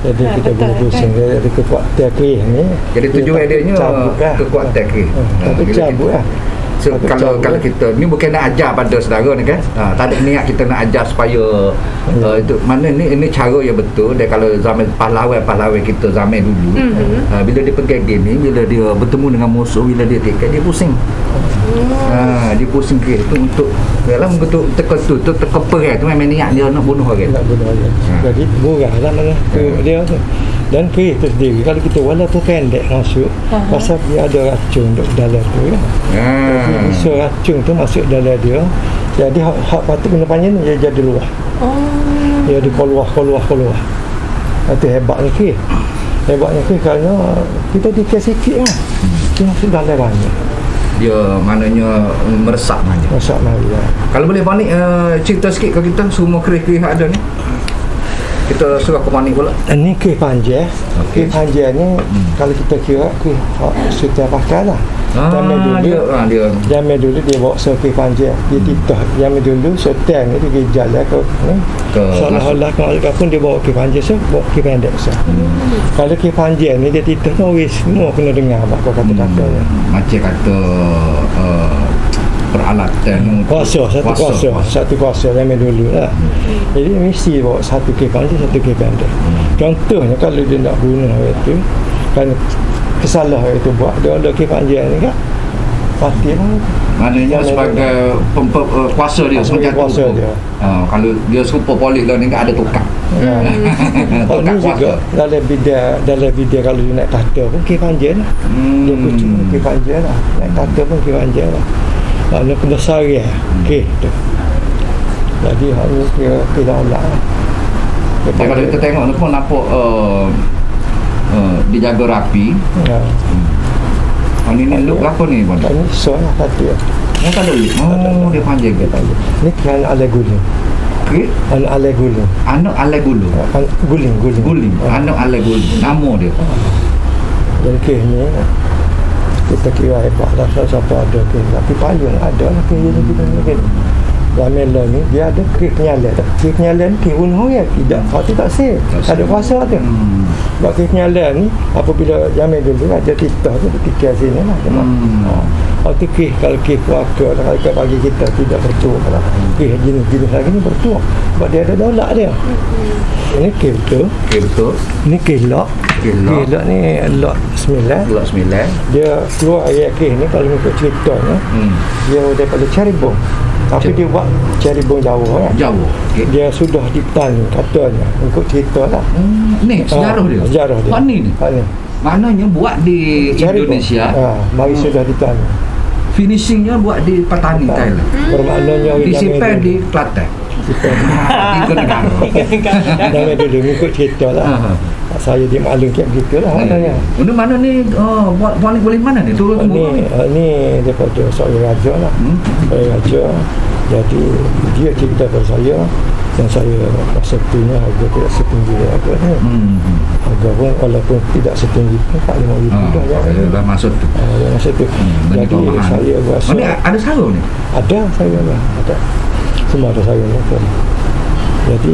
Jadi kita boleh pusing dari kekuatan kuih ni. Jadi tujuan dia nya kekuatan kuih. Tapi cabut lah. So, kalau kita ni bukan nak ajar pada saudara ni kan. Tak ada niat kita nak ajar supaya itu mana ni cara yang betul. Dan kalau zaman pahlawan kita zaman dulu bila dia pegang gini, bila dia bertemu dengan musuh, bila dia tekan dia pusing. Dia pusing ke itu untuk dalam untuk teka perang tu memang niat dia nak bunuh orang. Nak bunuh orang. Jadi murah lah mana dia tu. Dan kuih tu sendiri kalau kita walaupun pendek masuk pasal dia ada racun duduk dalam tu kan. Jadi isu racun tu masuk dalam dia. Jadi hak patut kena panjang dia jadi luah. Dia di keluar. Itu hebatnya kuih. Hebatnya kuih kerana kita dikasih sikit lah. Dia masuk dalam banyak. Dia maknanya meresap manja. Meresap manja. Kalau boleh Bonik cerita sikit ke kita semua kuih-kuih yang ada ni. Kita suruh ke Bonik pula. Ini kuih panjang. Kuih panjang ni kalau kita kira kuih sudah pakai lah. Zaman dulu dia bawa kuih panjang. Dia titah. Zaman dulu sultan ni dia jalan ke ni. Seolah-olah kalau pun dia bawa kuih panjang so bawa kuih pendek so. Kalau kuih panjang ni dia titah no wis semua kena dengar apa kata-kata. Macam kata peralatan satu kuasa zaman dulu lah. Jadi mesti bawa satu kuih panjang satu kuih pendek. Contohnya kalau dia nak bunuh itu kan kesalahan itu buat dia ada kuih panjang ni kan mati lah. Maknanya sebagai kuasa dia macam kuasa dia. Kalau dia serupa polis lah ni kan ada tukar. Ini juga dalam bidang kalau dia naik tahta pun kuih panjang lah. Dia kucing kuih panjang lah. Naik tahta pun kuih panjang lah. Lalu kebesaran kuih tu. Jadi hanya kuih daulat lah. Kalau kita tengok ni pun nampak dijaga rapi. Ini look apa ni Bang? Ini soalah tadi. Yang tak ada look. Oh, dia panjang ke? Ni kan ala guling. Okey. Ala guling. Anak alai gulu. Guling. Guling. Anak alai gulu. Nama dia. Dan kes ni kita kira hebat lah siapa ada kes. Tapi payung ada lah kes ni kita ni. Ramela ni dia ada kes penyalan. Kes penyalan kes bunuh ya tidak. Kalau tak sih. Ada kuasa tu. Sebab kes penyalan ni apabila zaman dulu ada titah tu fikir sini lah. Waktu kes kalau kes keluarga kalau kat bagi kita tidak bertuah lah. Kes jenis lagi ni bertuah. Sebab dia ada daulat dia. Ini kes betul. Okey betul. Ini kes lock. Kes lock ni lock 9. Lock 9. Dia keluar ayat kes ni kalau ikut ceritanya dia daripada Caribong. Tapi dia buat Caribong jauh kan. Jauh. Okay. Dia sudah di petani katanya ikut cerita lah. Ni sejarah dia. Sejarah dia. Ni. Ni. Maknanya buat di Caribong. Indonesia. Mari sudah di petani. Finishingnya buat di petani Thailand. Bermaknanya disimpan di Kelantan. Tiga negara. Jangan dulu ikut cerita lah. Saya di maklum kayak begitu lah maknanya. Ini mana ni? Buat boleh mana ni? Turun ni daripada seorang raja lah. Seorang raja. Jadi dia cerita pada saya dan saya masa punya harga tidak setinggi harga ni. Harga pun walaupun tidak setinggi pun tak RM5,000 dah. Maksud tu. Maksud tu. Jadi saya rasa. Ni ada sarung ni? Ada saya lah. Ada. Semua ada sarung ni. Jadi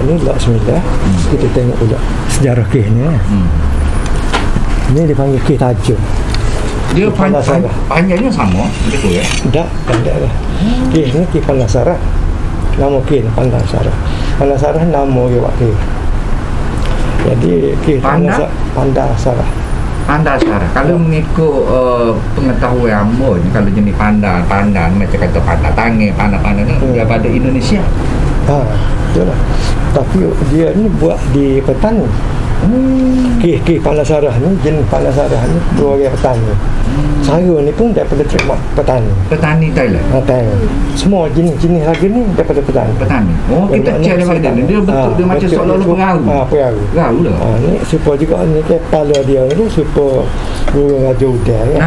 ni lot 9. Kita tengok pula sejarah kes ni. Ni dipanggil kes tajuk. Dia panjangnya sama betul ya? Tak, pendek lah. Kes ni kes Panasarah. Nama kes Panasarah. Panasarah nama dia buat kes. Jadi kes Panasarah. Pandasarah. Kalau mengikut pengetahuan Ambo ni, kalau jenis pandan macam kata pandan tangi, pandan ni daripada Indonesia. Betul lah. Tapi dia ni buat di petani. Kes Panasarah ni, jenis Panasarah ni dua orang petani. Saya ni pun daripada trademark petani. Petani Thailand. Thailand. Semua jenis lagi ni daripada petani. Oh, kita cek daripada dia. Dia bentuk dia macam seolah-olah pengaruh. Pengaruh. Pengaruh dah. Ni super juga ni kepala dia ni super burung raja udang ya.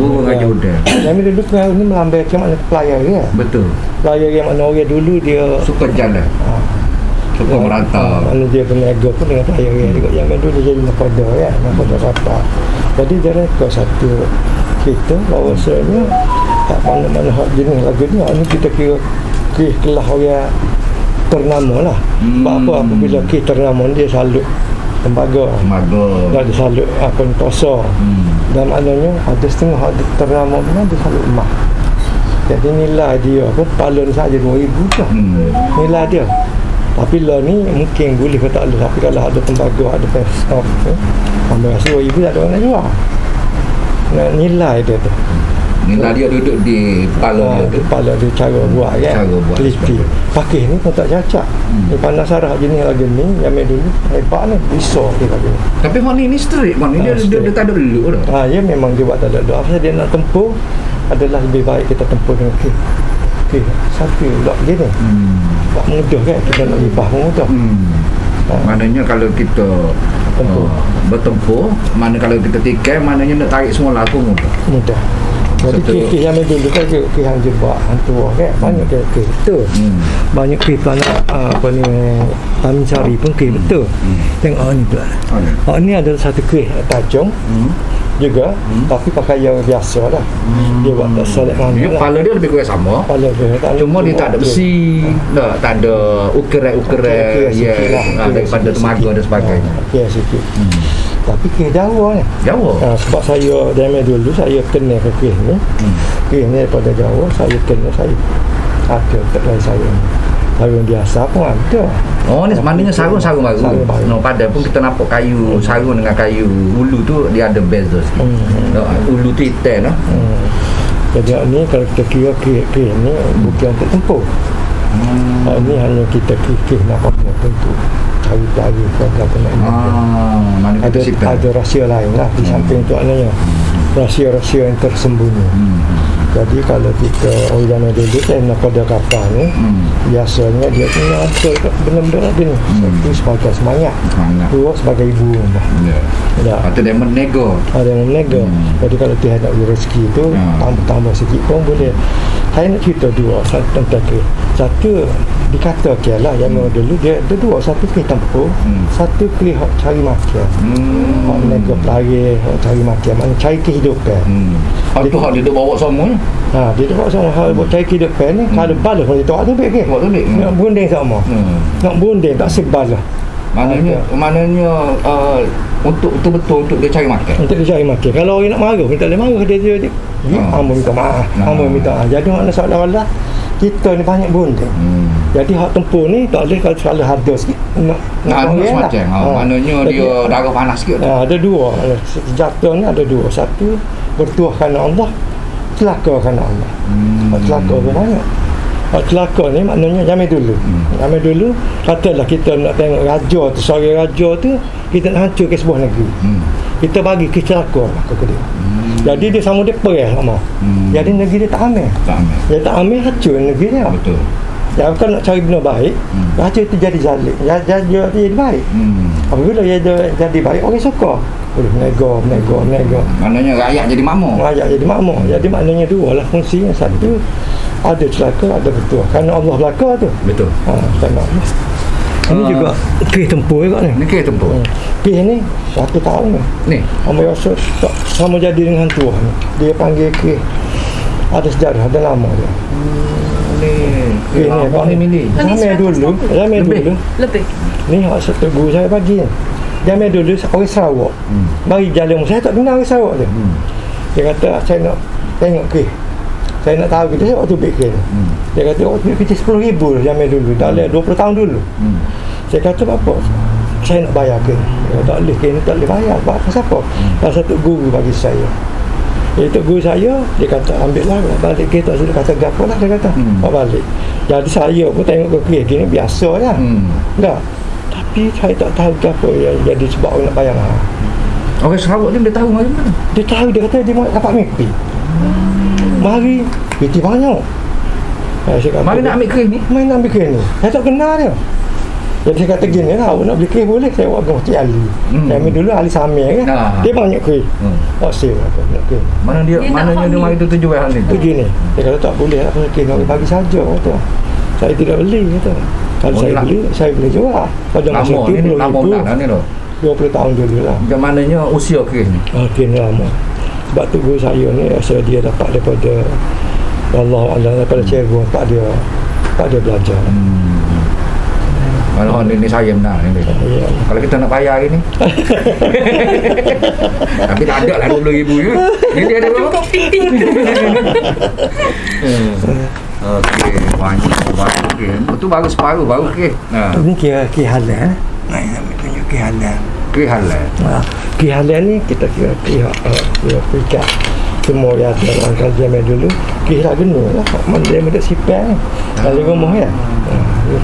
Burung raja udang. Kami dulu pengaruh ni melambangkan makna pelayar ya. Betul. Pelayar yang mana orang dulu dia suka jalan. Suka merantau. Mana dia peniaga pun dengan pelayar juga. Yang dulu dia jadi nakoda ya. Nakoda kapal. Jadi dia reka satu kita bahawasanya tak mana-mana hak jenis lagu ni. Ni kita kira kes kelah orang ternama lah. Sebab apa apabila kes ternama dia salut tembaga. Dan dia salut apa ni tosa. Dan maknanya ada setengah ada ternama pun dia salut emas. Jadi nilai dia pun kepala ni saja RM2,000 dah. Nilai dia. Tapi lah ni mungkin boleh ke tak boleh. Tapi kalau ada tembaga, ada pestof tambah rasa RM2,000 tak ada orang nak jual. Nilai dia tu. Nilai dia duduk di kepala dia tu. Kepala dia cara buat kan. Cara buat. Teliti. Pakai ni pun tak cacak. Ni Panasarah jenis lagi ni. Yang main dulu hebat ni. Bisa dia lagi ni. Tapi orang ni straight man. Dia tak ada leluk dah. Ya memang dia buat tak ada. Apa dia nak tempuh adalah lebih baik kita tempuh dengan satu pula gini. Tak mudah kan kita nak libah pun mudah. Maknanya kalau kita bertempur, mana kalau kita tikai, maknanya nak tarik semua laku mudah. Jadi kes yang dulu kan kes yang jebak hantu kan banyak kes betul. Banyak kes apa ni Tamin Sari pun kes betul. Tengok ni pula. Ni adalah satu kes tajung juga tapi pakai yang biasa lah. Dia buat tak solid mana lah. Kepala dia lebih kurang sama. Kepala dia cuma dia tak ada besi, tak ada ukiran-ukiran daripada temaga dan sebagainya. Ya sikit. Tapi kes Jawa ni. Sebab saya dari dulu saya kenal ke kes ni. Kes ni daripada Jawa saya kenal saya. Ada tak lain saya. Sarung biasa pun ada. Oh ni maknanya sarung baru. No, pada pun kita nampak kayu, sarung dengan kayu ulu tu dia ada base tu sikit. Ulu tu hitam lah. Jadi ni kalau kita kira kes ni bukan untuk tempur. Ini hanya kita kira nak pakai tentu. cari pelari keluarga Tuan Mak Mana kita simpan. ada rahsia lain lah di samping tu maknanya rahsia-rahsia yang tersembunyi. Jadi kalau kita orang dulu nak pada kapal ni biasanya dia punya ada benda-benda ni. Satu sebagai semangat, dua sebagai ibu rumah. Atau dia menego. Ada yang menego. Jadi kalau Tuhan nak beri rezeki tu tambah sikit pun boleh. Saya nak cerita dua tentang ke. Satu dikatakan lah yang dulu dia ada dua, satu pergi tempur, satu pergi cari makan. Hak menego pelari, cari makan, mana cari kehidupan. Itu hak dia duk bawa semua. Dia tu buat sama hal buat cari kehidupan ni. Kalau balas kalau dia tak ada baik ke? Nak berunding sama. Nak berunding tak sebalas. Maknanya untuk betul-betul untuk dia cari makan. Untuk dia cari makan. Kalau orang nak marah, minta dia marah dia. Hamba minta maaf. Hamba minta maaf. Jadi makna seolah-olah kita ni banyak berunding. Jadi hak tempur ni tak boleh kalau ada sikit. Nak semacam. Maknanya dia darah panas sikit. Ada dua. Sejata ni ada dua. Satu bertuah kerana Allah, celaka kerana Allah. Celaka banyak. Celaka ni maknanya zaman dulu. Zaman dulu katalah kita nak tengok raja tu, seorang raja tu kita nak hancurkan sebuah negeri. Kita bagi kecelakaan ke dia. Jadi dia sama dia perih sama. Jadi negeri dia tak aman. Dia tak aman, hancur negeri dia. Betul. Ya, kalau nak cari benda baik, hancur tu jadi zalim. Jadi baik. Apabila dia jadi baik, orang suka. Boleh menego. Maknanya rakyat jadi makmur. Jadi maknanya dua lah fungsinya. Satu, ada celaka, ada betul. Kerana Allah belaka tu. Betul. Kerana Allah. Ini juga kes tempur juga ni. Ini kes tempur. Kes ni 1 tahun ni. Ni. Amai rasa sama jadi dengan tuah ni. Dia panggil kes. Ada sejarah, ada lama dia. Ni. Abang ni mili. Zaman dulu. Lebih. Ni hak satu guru saya bagi. Zaman dulu orang Sarawak. Mari jalan. Saya tak kenal orang Sarawak tu. Dia kata saya nak tengok kes. Saya nak tahu kita waktu bikin. Dia kata waktu kita 10,000 zaman dulu. Dah 20 tahun dulu. Saya kata apa? Saya nak bayar ke? Dia tak boleh ke? Tak boleh bayar. Pasal apa? Pasal satu guru bagi saya. Itu guru saya, dia kata ambil lah balik ke. Tak sudah kata gapo lah dia kata. Balik. Jadi saya pun tengok ke kes ni biasa lah. Tak. Tapi saya tak tahu gapo yang jadi sebab orang nak bayar mahal. Orang Sarawak ni dia tahu macam mana? Dia tahu, dia kata dia dapat mimpi. Mari, piti banyak. Mari nak ambil kes ni? Mari nak ambil kes ni. Saya tak kenal dia. Jadi saya kata gini lah, awak nak beli kes boleh. Saya buat Cik Ali. Saya ambil dulu Ali Samir kan. Dia banyak kes. Tak sale lah nak kes. Maknanya dia mari tu tujuan hal ni? Tujuan ni. Dia kata tak boleh lah kes nak bagi saja. Kata. Saya tidak beli. Kata. Kalau saya beli, saya boleh jual. Pada masa tu 20 tahun dulu lah. Maknanya usia kes ni? Kes ni lama. Sebab tu guru saya ni rasa dia dapat daripada Allah daripada cikgu tak dia belajar. Kalau ni saya benar ni. Kalau kita nak bayar hari ni. Tapi tak ada lah 20,000 je. Ni dia ada berapa? Okey, banyak okey. Itu baru separuh baru okey. Ini kira halal. Tunjuk kira halal. Kes halal. Kes halal ni kita kira Afrika. Semua yang ada dalam kajian dulu kes lah genu lah. Mana dia ada sipang kalau rumah kan.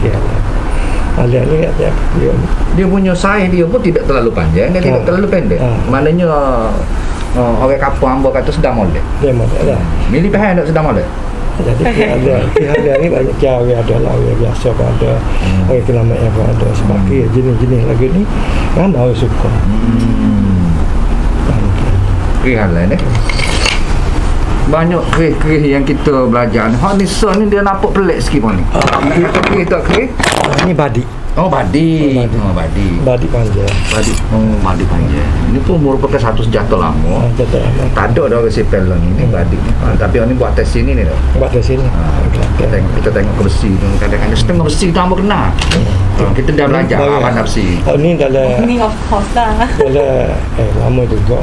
Kes halal. Halal ni dia punya saiz dia pun tidak terlalu panjang dan tidak terlalu pendek. Maknanya orang kampung hamba kata sedang molek. Dia molek lah. Milih pahal tak sedang molek? Jadi kes halal ni banyak cara ada lah. Orang biasa pun ada. Orang kelamat yang pun ada. Sebab jenis-jenis lagu ni ramai orang suka. Kes halal ni banyak kes yang kita belajar ni. Hak ni son ni dia nampak pelik sikit pun ni. Kes tak kes? Ini badik. Badi panjang. Badi panjang. Ini pun merupakan satu senjata lama. Tak ada dah orang sipel lah ni badi ni. Tapi orang ni buat tes sini ni dah. Buat tes sini. Kita tengok ke besi tu. Kadang-kadang setengah besi tu hamba kena. Kita dah belajar mana besi. Ini dalam Ini of course lah. dalam lama juga.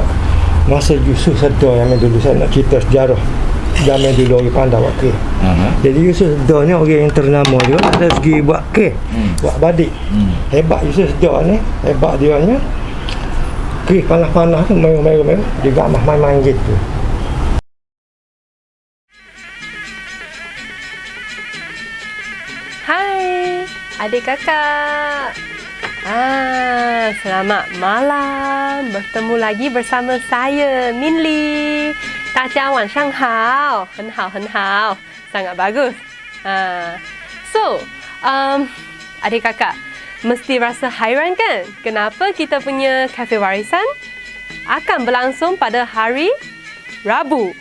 Masa Yusuf Sedar yang dulu saya nak cerita sejarah. Zaman dulu orang pandai buat kes. Jadi Yusuf Sedar ni orang yang ternama juga dari segi buat kes, buat badik. Hebat Yusuf Sedar ni, hebat dia nya. Kes panas-panas tu merah-merah dia gamah main-main gitu. Hai, adik kakak. Selamat malam. Bertemu lagi bersama saya, Min Li. 大家晚上好，很好，很好，sangat bagus. So, adik kakak mesti rasa hairan kan? Kenapa kita punya kafe warisan akan berlangsung pada hari Rabu?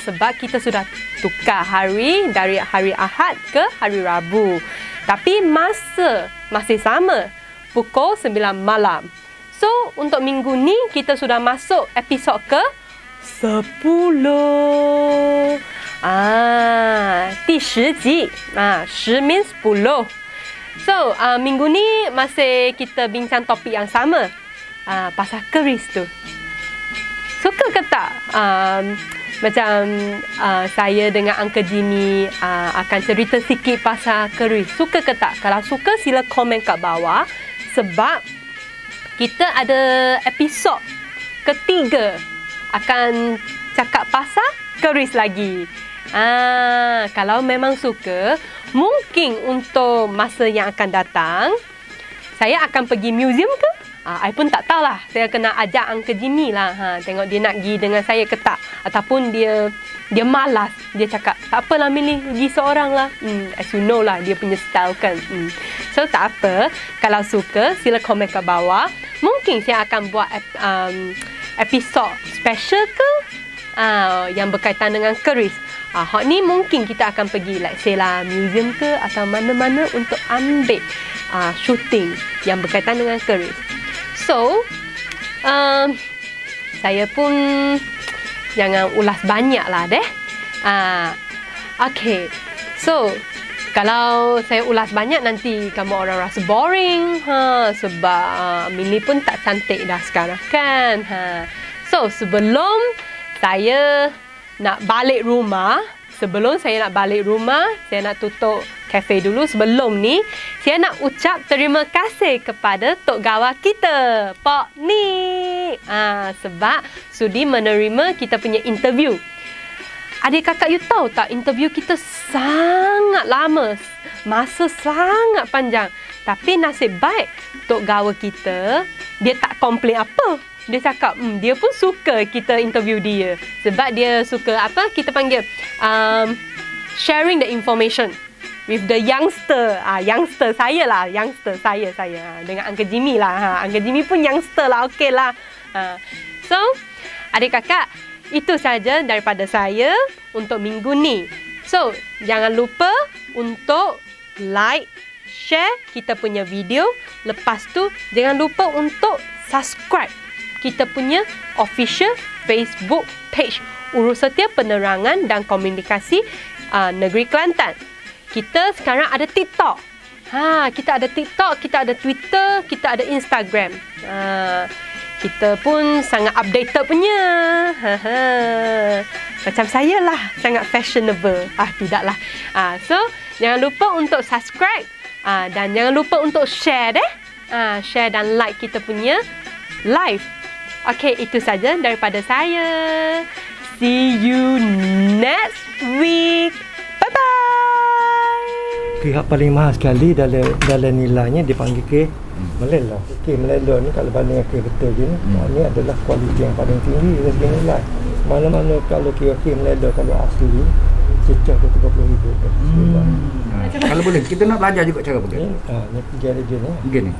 Sebab kita sudah tukar hari dari hari Ahad ke hari Rabu. Tapi masa masih sama, pukul 9 malam. So, untuk minggu ni kita sudah masuk episod ke 10. 第10集. 10 means 10. So, minggu ni masih kita bincang topik yang sama. Pasal keris tu. Suka ke tak? Macam saya dengan Uncle Jimmy akan cerita sikit pasal keris. Suka ke tak? Kalau suka, sila komen kat bawah. Sebab kita ada episod ketiga akan cakap pasal keris lagi. Kalau memang suka, mungkin untuk masa yang akan datang, saya akan pergi museum ke? I pun tak tahulah. Saya kena ajak Uncle Jimmy lah. Tengok dia nak pergi dengan saya ke tak. Ataupun dia malas. Dia cakap, tak apalah Milih, pergi seorang lah. As you know lah, dia punya style kan. So tak apa. Kalau suka, sila komen kat bawah. Mungkin saya akan buat episod special ke? Yang berkaitan dengan keris. Hak ni mungkin kita akan pergi like say lah museum ke atau mana-mana untuk ambil shooting yang berkaitan dengan keris. So, saya pun jangan ulas banyak lah deh. Okay. So, kalau saya ulas banyak nanti kamu orang rasa boring. Sebab Mili pun tak cantik dah sekarang kan. So, sebelum saya nak balik rumah, saya nak tutup kafe dulu. Sebelum ni, saya nak ucap terima kasih kepada Tok Gawa kita, Pak Ni. Sebab sudi menerima kita punya interview. Adik kakak, you tahu tak, interview kita sangat lama. Masa sangat panjang. Tapi nasib baik, Tok Gawa kita, dia tak komplain apa. Dia cakap, dia pun suka kita interview dia. Sebab dia suka, kita panggil, sharing the information with the youngster. Youngster saya lah. Dengan Uncle Jimmy lah. Uncle Jimmy pun youngster lah. Okey lah. So, adik kakak, itu saja daripada saya untuk minggu ni. So, jangan lupa untuk like, share kita punya video. Lepas tu, jangan lupa untuk subscribe kita punya official Facebook page Urus Setia Penerangan dan Komunikasi Negeri Kelantan. Kita sekarang ada TikTok. Kita ada TikTok, kita ada Twitter, kita ada Instagram. Kita pun sangat updated punya. Macam saya lah, sangat fashionable. Tidaklah. So, jangan lupa untuk subscribe dan jangan lupa untuk share deh. Share dan like kita punya live. Okay, itu saja daripada saya. See you next week. Bye-bye. Pihak paling mahal sekali dalam nilainya dipanggil ke melelo. Ke melelo ni kalau banding ke betul gini, ini adalah kualiti yang paling tinggi dari segi nilai. Mana-mana kalau kira ke melelo kalau asli cecah ke 30,000. Kalau boleh, kita nak belajar juga cara pakai. Ni gini.